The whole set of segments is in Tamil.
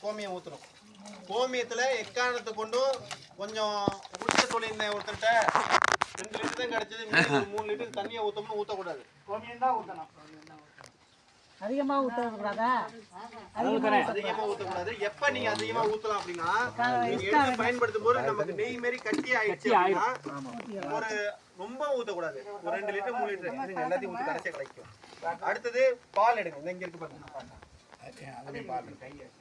கோமியம் ஊற்றணும். கோமியத்தில் எக்காரணத்தை கொண்டும் கொஞ்சம் குடிக்க சொல்லியிருந்தேன் ஒருத்தர்கிட்ட 2 லிட்டர் தான் கிடச்சது, 3 லிட்டர் தண்ணியை ஊற்றணும்னு ஊற்றக்கூடாது. கோமியம் தான் ஊற்றணும். அதிகமாக ஊற்றக்கூடாதா? அதிகமாக ஊற்றக்கூடாது. எப்போ நீங்கள் அதிகமாக ஊற்றலாம் அப்படின்னா, நீங்கள் எடுத்து பயன்படுத்தும் போது நமக்கு நெய் மாரி கட்டி ஆயிடுச்சு அப்படின்னா ஒரு ரொம்ப ஊற்றக்கூடாது. ஒரு 2 லிட்டர் 3 லிட்டர் இதுங்க எல்லாத்தையும் ஊற்றி கடைசியாக கிடைக்கும். அடுத்தது பால் எடுங்க. இந்த இங்கே இருக்கு பாருங்க,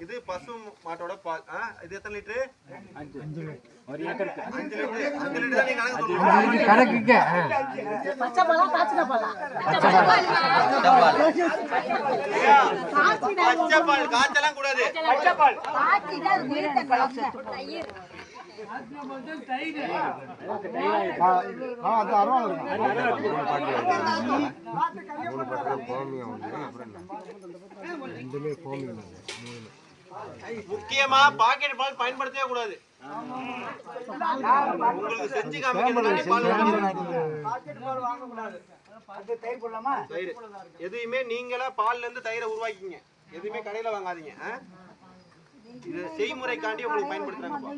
இது பசு மாட்டோட பால். இது எத்தனை லிட்டரு? 5 லிட்டர். 5 லிட்டர் தான் நீங்க கணக்கு. பச்சை பாலா காய்ச்சின பாலா? பச்சை பால் காய்ச்சலாம் கூடாது. பச்சை பால் முக்கியமா பாக்கெட் பால் பயன்படுத்தவே கூடாது. உங்களுக்கு செஞ்சு எதுவுமே நீங்களா பால்ல இருந்து தயிரை உருவாக்கிங்க. எதுவுமே கடையில வாங்காதீங்க. இது செய்முறைக்காண்டி உங்களுக்கு பயன்படுத்துறாங்க.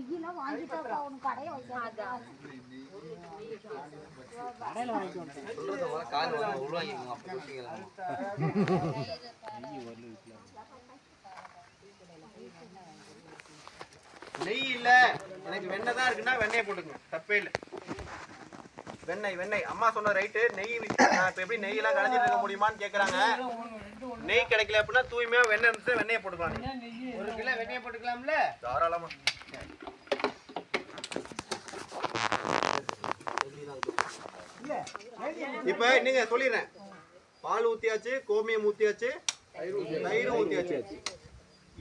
நெய் இல்ல எனக்கு வெண்ணெய் தான் இருக்குன்னா வெண்ணெயை போட்டுக்கங்க, தப்பே இல்லை. வெண்ணெய் அம்மா சொன்ன ரைட்டு. நெய் இப்ப எப்படி நெய் எல்லாம் கலந்துட்டு இருக்க முடியுமான்னு கேக்குறாங்க. நெய் கிடைக்கல அப்படின்னா தூய்மையா வெண்ணெய் இருந்துச்சு, வெண்ணெயை போட்டுக்கலாம். 1 கிலோ வெண்ணெயை போட்டுக்கலாம்ல தாராளமா. இப்ப நீங்க சொல்லிடுறேன், பால் ஊத்தியாச்சு, கோமியம் ஊத்தியாச்சு, தயிரும் ஊத்தியாச்சு.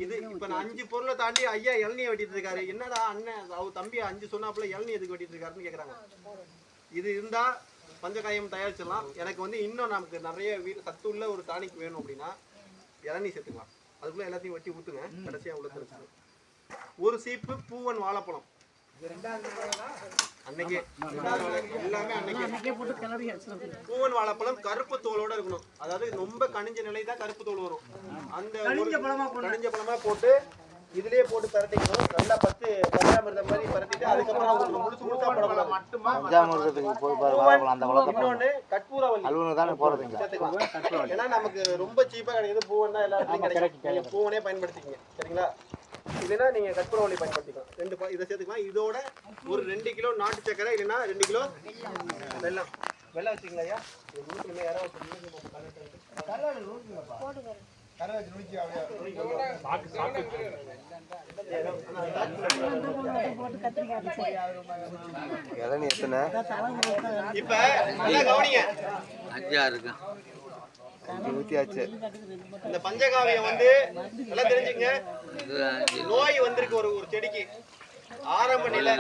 இது இப்ப நான் 5 பொருளை தாண்டி ஐயா இளநியை வெட்டிட்டு இருக்காரு. என்னடா அண்ணன் அவர் தம்பி 5 சொன்னாப்புல இளநீ எதுக்கு வெட்டிட்டு இருக்காருன்னு கேக்குறாங்க. இது இருந்தா பஞ்சகாயம் தயாரிச்சிடலாம். எனக்கு வந்து இன்னும் நமக்கு நிறைய சத்து உள்ள ஒரு டானிக் வேணும் அப்படின்னா இளநீ சேர்த்துக்கலாம். அதுக்குள்ள எல்லாத்தையும் வெட்டி ஊத்துங்க, கடைசியா உள்ள தெரிச்சு. 1 சீப்பு பூவன் வாழைப்பழம் அன்னைக்கே, எல்லாமே அன்னைக்கே போட்டு கிளறி. பூவன் வாழைப்பழம் கருப்பு தோலோட இருக்கணும். அதாவது ரொம்ப கனிஞ்ச நிலை தான் கருப்பு தோல் வரும். அந்த கனிஞ்ச பழமா போட்டு இதுலயே போட்டு பரட்டிக்கணும். நல்லா பஞ்சாமிர்தம் மாதிரி பரட்டிட்டு அதுக்கப்புறம் உங்களுக்கு முழுசா போடக்கூடாது. இன்னொன்னு கற்பூரவல்லி சேர்த்துக்கலாம். ஏன்னா நமக்கு ரொம்ப சீப்பா கிடைக்குது பூவன் தான், எல்லா இடத்துலையும் கிடைக்கும். பூவனே பயன்படுத்திக்கங்க, சரிங்களா? இல்லைன்னா நீங்க கற்பூரவல்லி பயன்படுத்திக்கலாம். 2 இதை சேர்த்துக்கலாம். இதோட ஒரு 2 கிலோ நாட்டு சக்கரை, இல்லைன்னா 2 கிலோ வெல்லம் வச்சுக்கலாம். ஐயா இப்ப நல்லா கவனிங்க. 5 இருக்கு. இந்த பஞ்சகாவியம் வந்து நல்லா தெரிஞ்சுங்க. நோய் வந்திருக்கு ஒரு செடிக்கு ஆரம்ப நிலை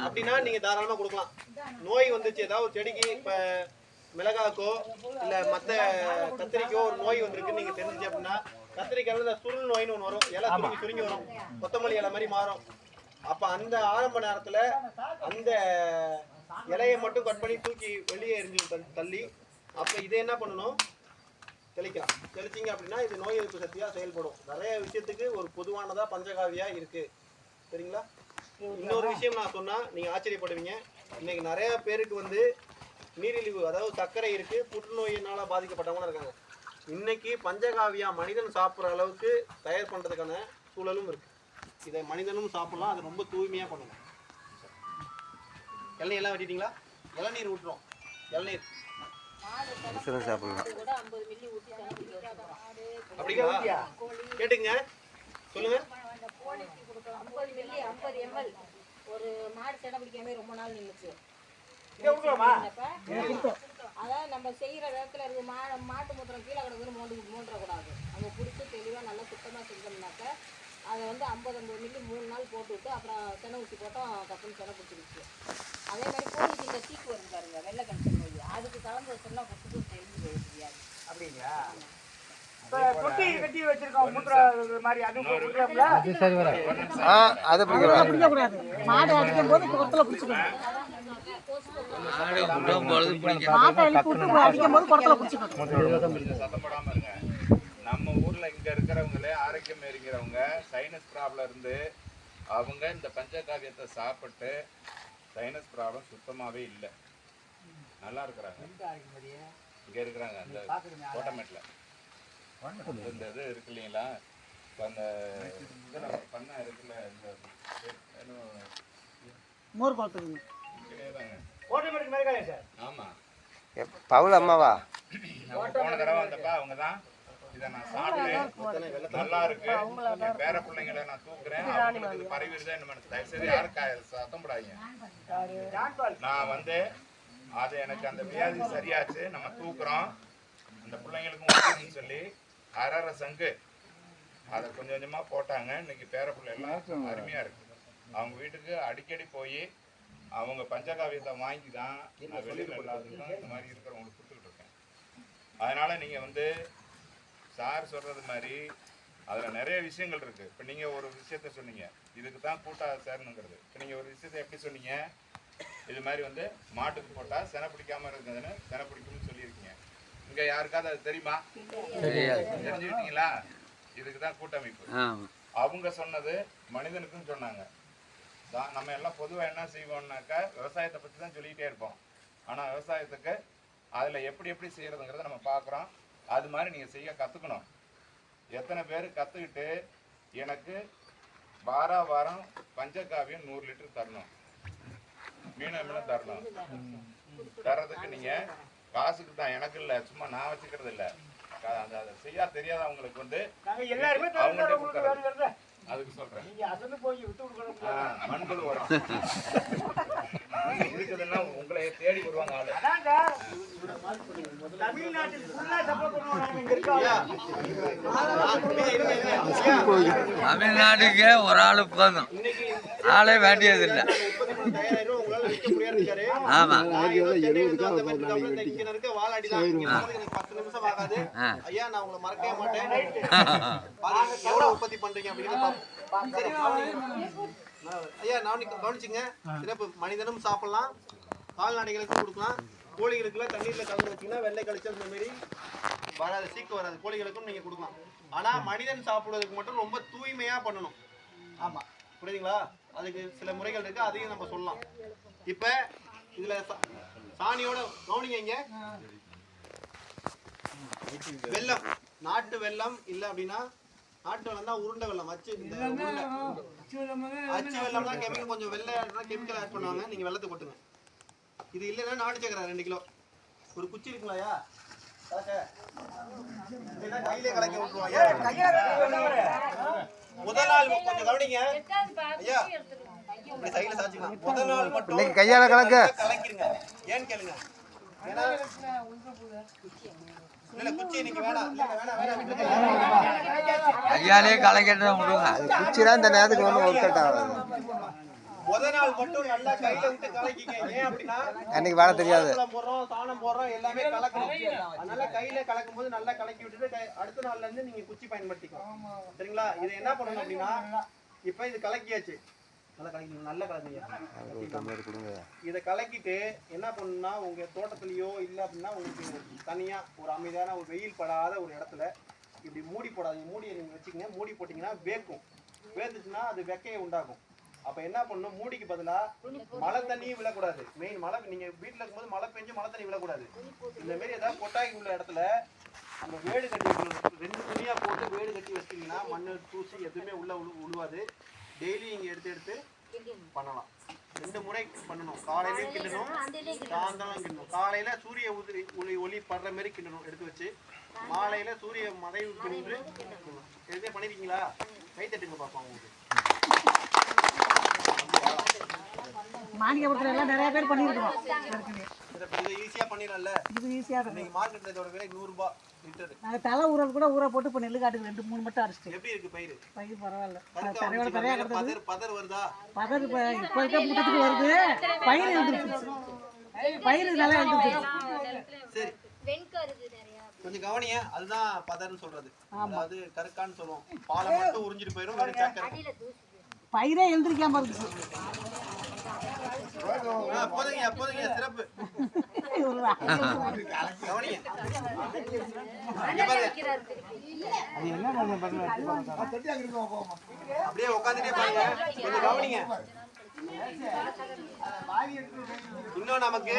அப்படின்னா நீங்க தாராளமா கொடுக்கலாம். நோய் வந்துச்சு ஏதாவது ஒரு செடிக்கு, இப்ப மிளகாக்கோ இல்ல மத்த கத்திரிக்கோ ஒரு நோய் வந்திருக்கு நீங்க தெரிஞ்சுச்சு அப்படின்னா, கத்திரிக்காயில சுருள் நோய்னு ஒன்று வரும். இலை சுருங்கி வரும், கொத்தமல்லி இலை மாதிரி மாறும். அப்ப அந்த ஆரம்ப நேரத்துல அந்த இலையை மட்டும் கட் பண்ணி தூக்கி வெளியே எரிஞ்சு தள்ளி, அப்ப இதை என்ன பண்ணணும், தெளிக்கலாம். தெளிச்சிங்க அப்படின்னா இது நோய் எதிர்ப்பு சக்தியாக செயல்படும். நிறைய விஷயத்துக்கு ஒரு பொதுவானதா பஞ்சகாவியா இருக்கு, சரிங்களா? இன்னொரு விஷயம் நான் சொன்னா நீங்க ஆச்சரியப்படுவீங்க. இன்னைக்கு நிறைய பேருக்கு வந்து நீரிழிவு, அதாவது சர்க்கரை இருக்கு, புற்றுநோயினால பாதிக்கப்பட்டவங்க இருக்காங்க. இன்னைக்கு பஞ்சகாவியா மனிதன் சாப்பிட்ற அளவுக்கு தயார் பண்றதுக்கான சூழலும் இருக்கு. இதை மனிதனும் சாப்பிடலாம், அது ரொம்ப தூய்மையா பண்ணணும். இளநீர் எல்லாம் வெட்டிட்டீங்களா? இளநீர் ஊற்றுறோம். இளநீர் அப்படிங்களா? கேட்டுங்க, சொல்லுங்க. 50 ml ஒரு மாடு செடை பிடிக்காம ரொம்ப நாள் நின்றுச்சு. அதாவது நம்ம செய்யற விதத்துல இருக்கு. மாட்டு மூத்திரம் கீழே கிடக்குன்னு மோண்டக்கூடாது. நம்ம பிடிச்சி தெளிவா நல்லா சுத்தமா செஞ்சோம்னாக்க அதை வந்து 50 மில்லி 3 நாள் போட்டு விட்டு அப்புறம் செனை ஊற்றி போட்டோம், கப்புன்னு செனை பிடிச்சிருச்சு. அதே மாதிரி கோழிக்கு இந்த சீக்கு வருது பாருங்க, வெள்ளை கணிச்சல் நோய், அதுக்கு கலந்து வச்சோம்னா கொசுக்கு தெரிஞ்சு போக முடியாது. அப்படிங்களா? தொட்டி கட்டி வச்சிருக்கோம் மாதிரி அது மாடு அடிக்கும் போது குளத்துல பிடிச்சிக்கணும். மாட்டை அடிக்கும் போது குளத்துல பிடிச்சிக்கணும். நம்ம ஊர்ல இங்க இருக்கிறவங்களே ஆரோக்கியம் இருக்கிறவங்க சைனஸ் ப்ராப்ளம் இருந்து அவங்க இந்த பஞ்சகாவியத்தை சாப்பிட்டு சைனஸ் ப்ராப்ளம் சுத்தமாவே இல்லை, நல்லா இருக்கிறாங்க. இங்க இருக்கிறாங்க அந்த கோட்டமேட்டில் இந்த இது இருக்கு இல்லைங்களா, இப்போ அந்த இதில் பண்ண இருக்குல்ல, இந்த மோர் குளத்துக்குங்க. கோட்டமேட்டுக்கு மேலே சார். ஆமா பவுல் அம்மாவா? போன தடவை வந்தப்ப அவங்க தான் இதை நான் சாப்பிட்டு நல்லா இருக்கு, என் பேர பிள்ளைங்களை நான் தூக்குறேன், அவங்களுக்கு பரவிடுதா என்ன தயவுசெய்து யாரும் சத்தம் போடாதீங்க. நான் வந்து அது எனக்கு அந்த வியாதி சரியாச்சு, நம்ம தூக்குறோம், அந்த பிள்ளைங்களுக்கும் சொல்லி அரை சங்கு அதை கொஞ்சம் கொஞ்சமா போட்டாங்க. இன்னைக்கு பேர பிள்ளை எல்லாம் அருமையா இருக்கு. அவங்க வீட்டுக்கு அடிக்கடி போய் அவங்க பஞ்சகாவியத்தை வாங்கி தான் நான் வெளியில் எல்லாத்துக்கும் இந்த மாதிரி இருக்கிறவங்களுக்கு கொடுத்துக்கிட்டு இருக்கேன். அதனால நீங்க வந்து சார் சொல்றது மாதிரி அதில் நிறைய விஷயங்கள் இருக்கு. இப்போ நீங்க ஒரு விஷயத்த சொன்னீங்க, இதுக்கு தான் கூட்டா சேரணுங்கிறது. இப்போ நீங்க ஒரு விஷயத்த எப்படி சொன்னீங்க, இது மாதிரி வந்து மாட்டுக்கு போட்டா செனை பிடிக்காம இருக்குதுன்னு செனை பிடிக்கும்னு சொல்லியிருக்கீங்க. இங்க யாருக்காவது அது தெரியுமா? தெரிஞ்சுக்கிட்டீங்களா? இதுக்கு தான் கூட்டமைப்பு. அவங்க சொன்னது மனிதனுக்கும் சொன்னாங்க. நம்ம எல்லாம் பொதுவாக என்ன செய்வோம்னாக்கா விவசாயத்தை பற்றி தான் சொல்லிக்கிட்டே இருப்போம். ஆனால் விவசாயத்துக்கு அதில் எப்படி எப்படி செய்யறதுங்கிறத நம்ம பார்க்குறோம். அது மாதிரி நீங்கள் செய்ய கற்றுக்கணும். எத்தனை பேர் கற்றுக்கிட்டு எனக்கு வாரம் பஞ்சகாவியம் 100 லிட்டர் தரணும், மீன தரணும். தர்றதுக்கு நீங்கள் காசுக்கு தான், எனக்கு இல்லை, சும்மா நான் வச்சுக்கிறது இல்லை. அதை செய்ய தெரியாதவங்களுக்கு வந்து அவங்கள்ட்ட அதுக்கு சொல்றேன். மண்புழு உரம் இருக்குதுன்னா உங்களை தேடி வருவாங்க ஆளு. தமிழ்நாட்டுக்கே ஒரு ஆளு போதும், ஆளே வேண்டியது இல்லை. ஆமா ஐயா நான் உங்களை மறக்கவே மாட்டேன். உற்பத்தி பண்றீங்க அப்படின்னு ஐயா நான் கவனிச்சுங்க. சிறப்பு. மனிதனும் சாப்பிடலாம், கால்நடைகளுக்கு கொடுக்கலாம், கோழிகளுக்குலாம் தண்ணீர்ல கலந்து வச்சீங்கன்னா வெள்ளை கழிச்சல் இந்த மாதிரி வராது, சீக்கு வராது. கோழிகளுக்கும் நீங்க கொடுக்கலாம். ஆனா மனிதன் சாப்பிடுவதற்கு மட்டும் ரொம்ப தூய்மையா பண்ணணும். ஆமா, புரியுதுங்களா? அதுக்கு சில முறைகள் இருக்கு, அதையும் நம்ம சொல்லலாம். இப்ப இதுல சாணியோட கவனிங்க. இங்க வெல்லம், நாட்டு வெல்லம் இல்ல அப்படின்னா நாட்டு வெல்லம் தான் உருண்டை வெல்லம். அச்சு வெல்லம் தான் கெமிக்கல், கொஞ்சம் வெள்ளை கெமிக்கல் ஆட் பண்ணுவாங்க. நீங்க வெள்ளத்தை கொட்டுங்க. இது இல்லைன்னா நாட்டு சக்கரை 2 கிலோ. ஒரு குச்சி இருக்குங்களா? கையிலே கலக்க விட்டுருவாங்க. முதல் நாள் கொஞ்சம் கவனிங்க ஐயா, இப்படி சைடுல சாச்சிக்கலாம். முதல் நாள் மட்டும் கையால கலக்கிருங்க. ஏன்னு கேளுங்க, ஏன்னா இல்ல குச்சி இன்னைக்கு வேணாம், ஐயாலே கலக்கிட்டு விடுங்க. குச்சினா இந்த நேரத்துக்கு வந்து ஒர்க் அவுட் ஆகாது. முதல் நாள் மட்டும் நல்லா கையில விட்டு கலக்கிங்க. ஏன் அப்படின்னா அன்னைக்கு வேலை தெரியாது, போடுறோம், சாணம் போடுறோம், எல்லாமே கலக்கணும். அதனால கையில கலக்கும் போது நல்லா கலக்கி விட்டுட்டு அடுத்த நாள்ல இருந்து நீங்க குச்சி பயன்படுத்திக்கலாம். சரிங்களா? இது என்ன பண்ணணும் அப்படின்னா, இப்ப இது கலக்கியாச்சு, நல்லா கலக்கணும், நல்லா கலக்குங்க. இதை கலக்கிட்டு என்ன பண்ணணும்னா, உங்க தோட்டத்திலயோ இல்ல அப்படின்னா உங்களுக்கு தனியா ஒரு அமைதியான ஒரு வெயில் படாத ஒரு இடத்துல இப்படி மூடி போடாதீங்க. மூடியை நீங்க வச்சுக்கங்க. மூடி போட்டீங்கன்னா வேக்கும். வேந்துச்சுன்னா அது வெக்கையை உண்டாகும். அப்ப என்ன பண்ணணும், மூடிக்கு பதிலா மழை தண்ணியும் விழக்கூடாது. மெயின் மழை, நீங்க வீட்டுல இருக்கும்போது மழை பெஞ்சு மழை தண்ணி விழக்கூடாது. இந்த மாதிரி ஏதாவது கொட்டாய் உள்ள இடத்துல அந்த வேடு கட்டி 2 துணியா போட்டு வேடு கட்டி வச்சிட்டீங்கன்னா மண்ணு தூசி எதுவுமே உள்ள உழுவாது. டெய்லி நீங்க எடுத்து பண்ணலாம். 2 முறை பண்ணணும். காலையிலயும் கிண்டணும், சாயந்தரம் கிண்டணும். காலையில சூரிய ஒளி படுற மாதிரி கிண்டணும் எடுத்து வச்சு, மாலையில சூரிய மறைவு கிண்டு எதுவுமே பண்ணிருக்கீங்களா? கை தட்டுங்க பாப்பா. உங்களுக்கு மானியபுரத்துல எல்லாம் நிறைய பேர் பண்ணிருக்கோம். இது ஈஸியா பண்ணிடலாம்ல. இது ஈஸியா தான். இன்னைக்கு மார்க்கெட்ல இதோட விலை 100 ரூபாய் லிட்டர். நாங்க தலை ஊறல் கூட ஊற போட்டு இப்ப நெல்லு காட்டுக்கு 2-3 மட்டும் அரைச்சிட்டு. எப்படி இருக்கு பயிர்? பயிர் பரவாயில்ல. பதர் வருதா? பதர் இப்ப இருக்க முட்டத்துக்கு வருது. பயிர் எழுந்துருச்சு. பயிர் நல்லா எழுந்துருச்சு. சரி, கொஞ்சம் கவனிங்க. அதுதான் பதர்னு சொல்றது. அதாவது கருக்கான்னு சொல்லுவோம். பாலை மட்டும் உறிஞ்சிட்டு போயிடும், வெறும் சக்கரை. பயிரே எழுந்திருக்காம இருக்கு. போதுங்க சிறப்பு. விடுறா. கவனிங்க. அப்படியே உட்காந்துட்டே பாருங்க, கொஞ்சம் கவனிங்க. இன்னும் நமக்கு